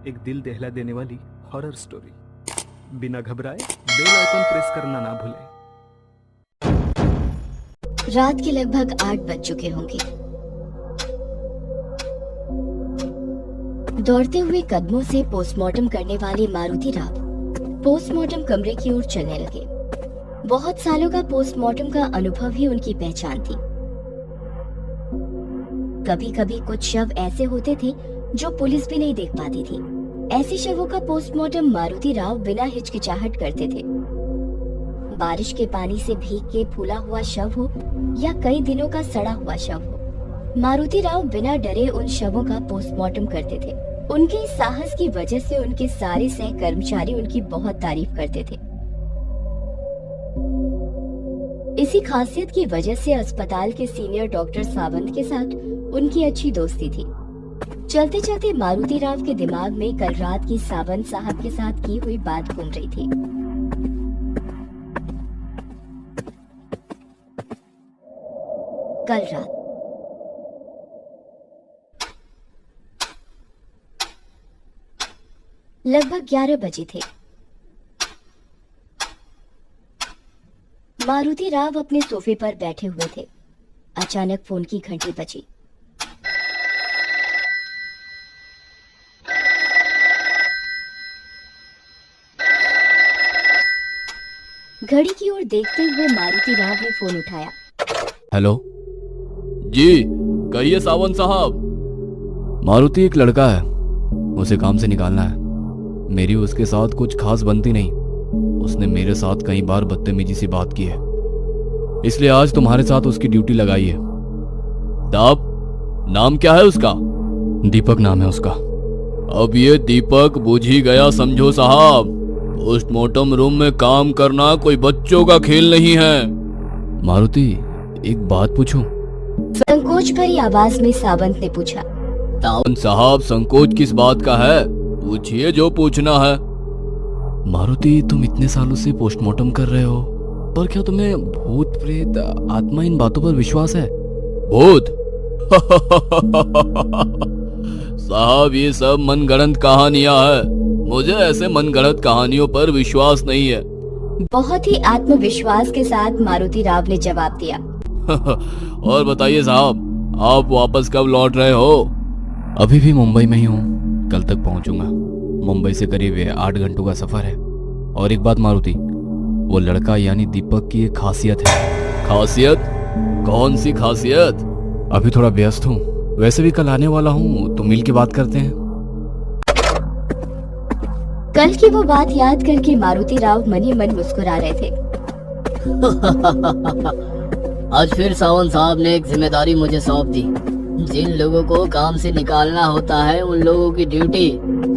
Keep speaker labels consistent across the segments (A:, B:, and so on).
A: एक दिल दहला देने वाली हॉरर स्टोरी। बिना घबराए बेल आइकन प्रेस करना ना भूलें।
B: रात के लगभग 8 बज चुके होंगे। दौड़ते हुए कदमों से पोस्टमार्टम करने वाले मारुति राव पोस्टमार्टम कमरे की ओर चलने लगे। बहुत सालों का पोस्टमार्टम का अनुभव ही उनकी पहचान थी। कभी कभी कुछ शव ऐसे होते थे जो पुलिस भी नहीं देख पाती थी। ऐसे शवों का पोस्टमार्टम मारुति राव बिना हिचकिचाहट करते थे। बारिश के पानी से भीग के फूला हुआ शव हो या कई दिनों का सड़ा हुआ शव हो, मारुति राव बिना डरे उन शवों का पोस्टमार्टम करते थे। उनके इस साहस की वजह से उनके सारे सह कर्मचारी उनकी बहुत तारीफ करते थे। इसी खासियत की वजह से अस्पताल के सीनियर डॉक्टर सावंत के साथ उनकी अच्छी दोस्ती थी। चलते चलते मारुति राव के दिमाग में कल रात की सावंत साहब के साथ की हुई बात घूम रही थी। कल रात लगभग 11 बजे थे। मारुति राव अपने सोफे पर बैठे हुए थे। अचानक फोन की घंटी बजी। घड़ी की ओर देखते हुए मारुति राव ने फोन उठाया।
C: हेलो जी, कहिए सावंत साहब। मारुति एक लड़का है, उसे काम से निकालना है। मेरी उसके साथ कुछ खास बनती नहीं। उसने मेरे साथ कई बार बदतमीजी से बात की है, इसलिए आज तुम्हारे साथ उसकी ड्यूटी लगाई है। साहब, नाम क्या है उसका? दीपक नाम है उसका। अब ये दीपक बुझ ही गया समझो साहब। पोस्टमार्टम रूम में काम करना कोई बच्चों का खेल नहीं है। मारुति, एक बात पूछूं?
B: संकोच भरी आवाज में सावंत ने पूछा।
C: सावंत साहब, संकोच किस बात का है? पूछिए जो पूछना है। मारुति, तुम इतने सालों से पोस्टमार्टम कर रहे हो, पर क्या तुम्हें भूत प्रेत आत्मा इन बातों पर विश्वास है? भूत? साहब, ये सब मनगढ़ंत कहानियां हैं। मुझे ऐसे मनगढ़ंत कहानियों पर विश्वास नहीं है।
B: बहुत ही आत्मविश्वास के साथ मारुति राव ने जवाब दिया।
C: और बताइए साहब, आप वापस कब लौट रहे हो? अभी भी मुंबई में ही हूँ, कल तक पहुँचूंगा। मुंबई से करीब 8 घंटों का सफर है। और एक बात मारुति, वो लड़का यानी दीपक की एक खासियत है। खासियत? कौन सी खासियत? अभी थोड़ा व्यस्त हूँ, वैसे भी कल आने वाला हूँ, तो मिल के बात करते हैं।
B: कल की वो बात याद करके मारुति राव मन ही मन मुस्कुरा रहे थे।
D: आज फिर सावंत साहब ने एक जिम्मेदारी मुझे सौंप दी। जिन लोगों को काम से निकालना होता है, उन लोगों की ड्यूटी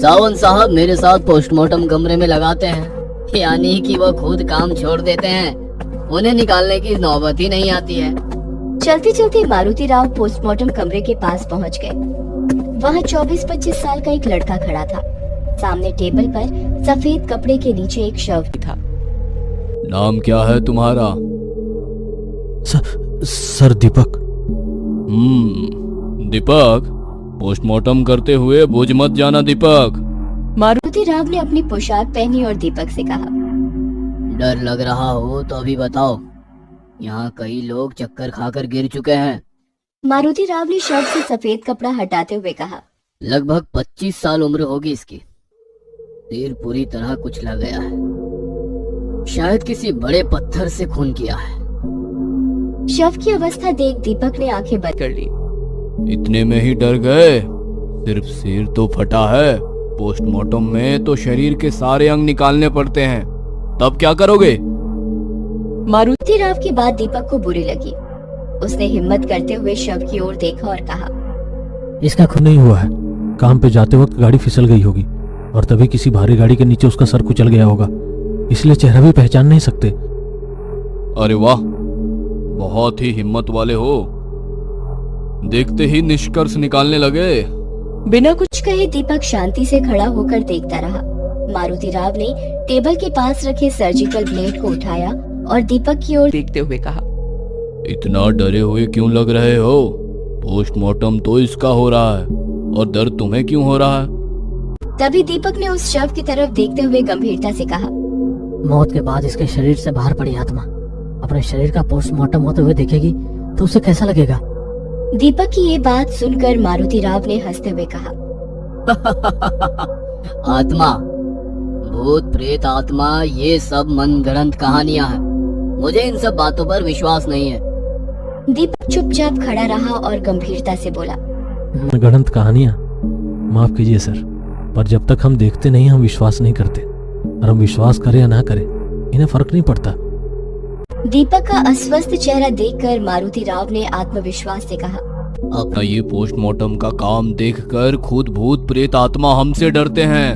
D: सावंत साहब मेरे साथ पोस्टमार्टम कमरे में लगाते हैं। यानी कि वो खुद काम छोड़ देते हैं, उन्हें निकालने की नौबत ही नहीं आती है।
B: चलते चलते मारुति राव पोस्टमार्टम कमरे के पास पहुंच गए। वहां 24-25 साल का एक लड़का खड़ा था। सामने टेबल पर सफेद कपड़े के नीचे एक शव था।
C: नाम क्या है तुम्हारा?
E: सर दीपक।
C: दीपक, पोस्टमार्टम करते हुए भूज मत जाना दीपक।
B: मारुति राव ने अपनी पोशाक पहनी और दीपक से कहा।
D: डर लग रहा हो तो अभी बताओ, यहाँ कई लोग चक्कर खाकर गिर चुके हैं।
B: मारुति राव ने शव से सफेद कपड़ा हटाते हुए कहा।
D: लगभग 25 साल उम्र होगी इसकी। सिर पूरी तरह कुचला गया है, शायद किसी बड़े पत्थर से खून किया है।
B: शव की अवस्था देख दीपक ने आंखें बंद कर ली।
C: इतने में ही डर गए? सिर्फ सिर तो फटा है, पोस्टमार्टम में तो शरीर के सारे अंग निकालने पड़ते हैं, तब क्या करोगे?
B: मारुति राव की बात दीपक को बुरी लगी। उसने हिम्मत करते हुए शव की ओर देखा और कहा।
E: इसका खून नहीं हुआ है, काम पे जाते वक्त गाड़ी फिसल गई होगी और तभी किसी भारी गाड़ी के नीचे उसका सर कुचल गया होगा, इसलिए चेहरा भी पहचान नहीं सकते।
C: अरे वाह, बहुत ही हिम्मत वाले हो। देखते ही निष्कर्ष निकालने लगे।
B: बिना कुछ कहे दीपक शांति से खड़ा होकर देखता रहा। मारुति राव ने टेबल के पास रखे सर्जिकल ब्लेड को उठाया और दीपक की ओर देखते हुए कहा।
C: इतना डरे हुए क्यों लग रहे हो? पोस्टमार्टम तो इसका हो रहा है और दर्द तुम्हें क्यों हो रहा है?
B: तभी दीपक ने उस शव की तरफ देखते हुए गंभीरता से कहा,
D: मौत के बाद इसके शरीर से बाहर पड़ी आत्मा अपने शरीर का पोस्टमार्टम होते हुए देखेगी तो उसे कैसा लगेगा?
B: दीपक की ये बात सुनकर मारुति राव ने हंसते हुए कहा,
D: आत्मा, भूत प्रेत आत्मा, ये सब मनगढ़ंत कहानियां हैं। मुझे इन सब बातों पर विश्वास नहीं है।
B: दीपक चुपचाप खड़ा रहा और गंभीरता से बोला,
E: गणंत कहानियां? माफ कीजिए सर, पर जब तक हम देखते नहीं हम विश्वास नहीं करते, और हम विश्वास करें या ना करें इन्हें फर्क नहीं पड़ता।
B: दीपक का अस्वस्थ चेहरा देखकर मारुति राव ने आत्मविश्वास से कहा,
C: अपना ये पोस्टमार्टम का काम देखकर खुद भूत प्रेत आत्मा हमसे डरते हैं।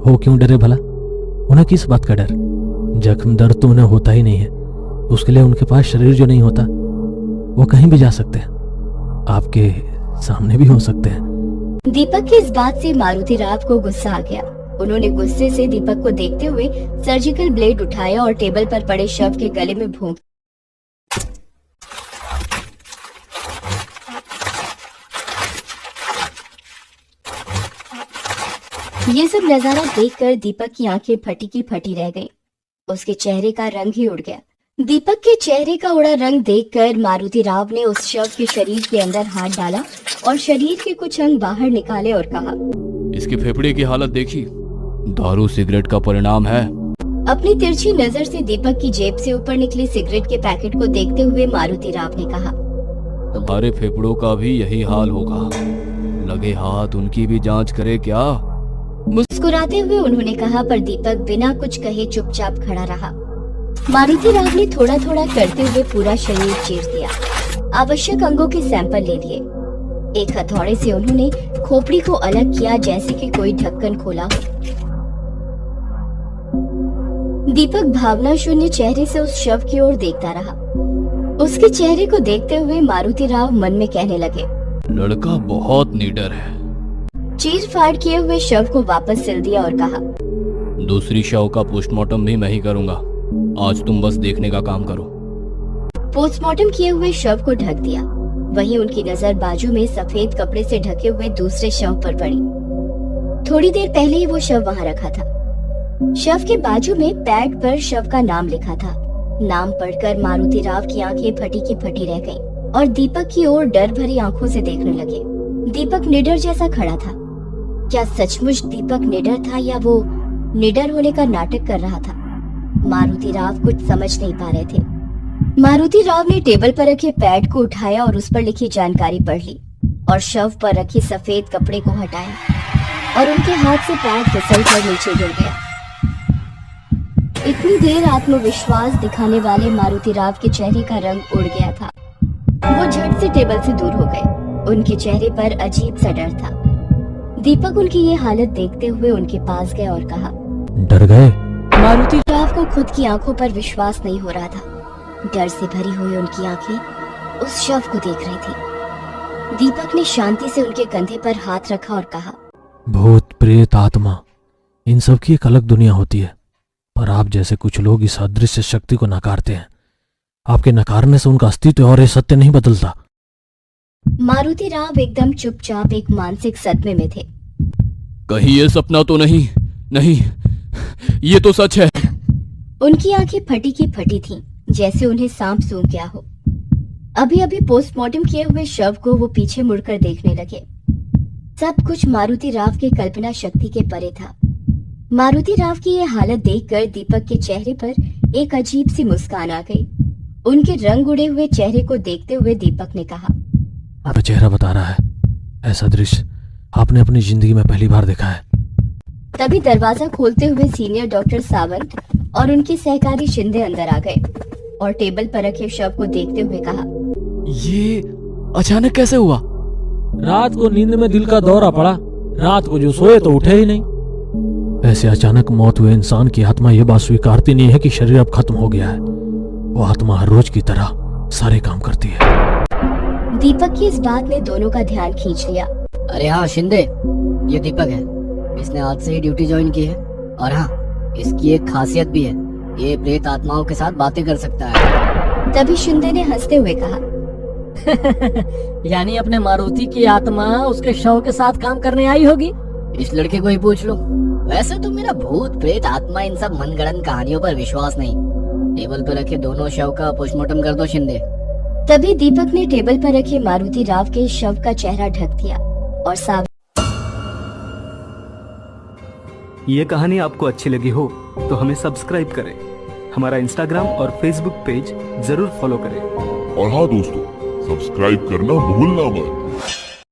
E: हो क्यों डरे भला? उन्हें किस बात का डर? जख्म दर्द तो उन्हें होता ही नहीं है, उसके लिए उनके पास शरीर जो नहीं होता वो कहीं भी जा सकते हैं, आपके सामने भी हो सकते हैं।
B: दीपक की इस बात से मारुति राव को गुस्सा आ गया। उन्होंने गुस्से से दीपक को देखते हुए सर्जिकल ब्लेड उठाया और टेबल पर पड़े शव के गले में भोंक। ये सब नजारा देखकर दीपक की आंखें फटी की फटी रह गईं। उसके चेहरे का रंग ही उड़ गया। दीपक के चेहरे का उड़ा रंग देखकर मारुति राव ने उस शव के शरीर के अंदर हाथ डाला और शरीर के कुछ अंग बाहर निकाले और कहा,
C: इसके फेफड़े की हालत देखी, दारू सिगरेट का परिणाम है।
B: अपनी तिरछी नजर से दीपक की जेब से ऊपर निकली सिगरेट के पैकेट को देखते हुए मारुति राव ने कहा,
C: तुम्हारे फेफड़ों का भी यही हाल होगा। लगे हाथ उनकी भी जांच करे क्या?
B: मुस्कुराते हुए उन्होंने कहा, पर दीपक बिना कुछ कहे चुपचाप खड़ा रहा। मारुति राव ने थोड़ा थोड़ा करते हुए पूरा शरीर चीर दिया। आवश्यक अंगों के सैंपल ले लिए। एक हथौड़े से उन्होंने खोपड़ी को अलग किया जैसे कि कोई ढक्कन खोला हो। दीपक भावना शून्य चेहरे से उस शव की ओर देखता रहा। उसके चेहरे को देखते हुए मारुति राव मन में कहने लगे,
C: लड़का बहुत निडर है।
B: चीर फाड़ किए हुए शव को वापस सिल दिया और कहा,
C: दूसरी शव का पोस्टमार्टम भी मैं ही करूंगा। आज तुम बस देखने का काम करो।
B: पोस्टमार्टम किए हुए शव को ढक दिया। वहीं उनकी नजर बाजू में सफेद कपड़े से ढके हुए दूसरे शव पर पड़ी। थोड़ी देर पहले ही वो शव वहां रखा था। शव के बाजू में पैड पर शव का नाम लिखा था। नाम पढ़कर मारुति राव की आंखें फटी की फटी रह गईं और दीपक की ओर डर भरी आंखों से देखने लगे। दीपक निडर जैसा खड़ा था। क्या सचमुच दीपक निडर था या वो निडर होने का नाटक कर रहा था? मारुति राव कुछ समझ नहीं पा रहे थे। मारुति राव ने टेबल पर रखे पैड को उठाया और उस पर लिखी जानकारी पढ़ ली और शव पर रखे सफेद कपड़े को हटाया और उनके हाथ से पैड फिसल कर नीचे गिर गया। इतनी देर आत्मविश्वास दिखाने वाले मारुति राव के चेहरे का रंग उड़ गया था। वो झट से टेबल से दूर हो गए। उनके चेहरे पर अजीब सा डर था। दीपक उनकी ये हालत देखते हुए उनके पास गया और कहा,
E: डर गए?
B: मारुति राव को खुद की आंखों पर विश्वास नहीं हो रहा था। डर से भरी हुई उनकी आंखें उस शव को देख रही थी। दीपक ने शांति से उनके कंधे पर हाथ रखा और कहा,
E: भूत प्रेत आत्मा, इन सब की एक अलग दुनिया होती है, पर आप जैसे कुछ लोग इस अदृश्य शक्ति को नकारते हैं। आपके नकारने से उनका अस्तित्व और ये सत्य नहीं बदलता।
B: मारुति राव एकदम चुपचाप एक मानसिक सदमे में थे।
C: कहीं ये सपना तो नहीं? नहीं, ये तो सच है।
B: उनकी आंखें फटी की फटी थीं, जैसे उन्हें सांप सूंघ गया हो। अभी अभी पोस्टमार्टम किए हुए शव को वो पीछे मुड़कर देखने लगे। सब कुछ मारुति राव की कल्पना शक्ति के परे था। मारुति राव की ये हालत देखकर दीपक के चेहरे पर एक अजीब सी मुस्कान आ गई। उनके रंग उड़े हुए चेहरे को देखते हुए दीपक ने कहा,
E: आपका चेहरा बता रहा है, ऐसा दृश्य आपने अपनी जिंदगी में पहली बार देखा है।
B: तभी दरवाजा खोलते हुए सीनियर डॉक्टर सावंत और उनके सहकारी शिंदे अंदर आ गए और टेबल पर रखे शव को देखते हुए कहा,
C: ये अचानक कैसे हुआ?
E: रात को नींद में दिल का दौरा पड़ा। रात को जो सोए तो उठे ही नहीं। ऐसे अचानक मौत हुए इंसान की आत्मा ये बात स्वीकारती नहीं है कि शरीर अब खत्म हो गया है। वो आत्मा हर रोज की तरह सारे काम करती है।
B: दीपक की इस बात ने दोनों का ध्यान खींच लिया।
D: अरे हाँ शिंदे, ये दीपक है। इसने आज से ही ड्यूटी ज्वाइन की है। और हाँ, इसकी एक खासियत भी है, ये प्रेत आत्माओं के साथ बातें कर सकता है।
B: तभी शिंदे ने हंसते हुए कहा,
D: यानी अपने मारुति की आत्मा उसके शव के साथ काम करने आई होगी। इस लड़के को ही पूछ लो। वैसे तो मेरा भूत प्रेत आत्मा इन सब मनगढ़ंत कहानियों पर विश्वास नहीं। टेबल पर रखे दोनों शव का पोस्टमार्टम कर दो शिंदे।
B: तभी दीपक ने टेबल पर रखे मारुति राव के शव का चेहरा ढक दिया और सावधान।
A: ये कहानी आपको अच्छी लगी हो तो हमें सब्सक्राइब करें, हमारा इंस्टाग्राम और फेसबुक पेज जरूर फॉलो करें।
F: और हाँ दोस्तों, सब्सक्राइब करना भूलना मत।